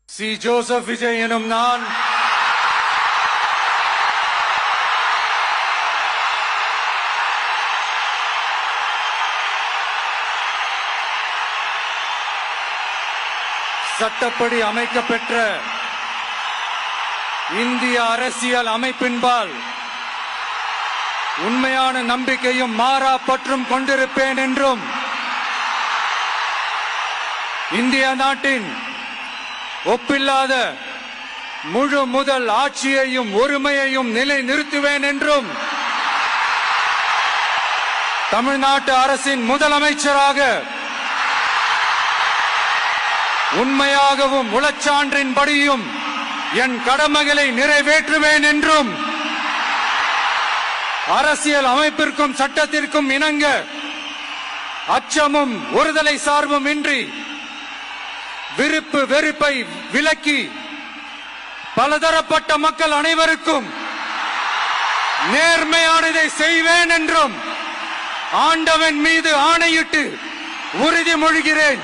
C. Joseph Vijay எனும் நான் சட்டப்படி அமைக்கப்பெற்ற இந்திய அரசியல் அமைப்பின்பால் உண்மையான நம்பிக்கையும் மாறா பற்றும் கொண்டிருப்பேன் என்றும் இந்திய நாட்டின் ஒப்பில்லாத முழு முதல் ஆட்சியையும் ஒருமையையும் நிலைநிறுத்துவேன் என்றும் தமிழ்நாட்டு அரசின் முதலமைச்சராக உண்மையாகவும் உளச்சான்றின்படியும் என் கடமைகளை நிறைவேற்றுவேன் என்றும் அரசியல் அமைப்பிற்கும் சட்டத்திற்கும் இணங்க அச்சமும் ஒருதலை சார்பும் இன்றி விருப்பு வெறுப்பை விலக்கி பலதரப்பட்ட மக்கள் அனைவருக்கும் நேர்மையானதை செய்வேன் என்றும் ஆண்டவன் மீது ஆணையிட்டு உறுதிமொழிகிறேன்.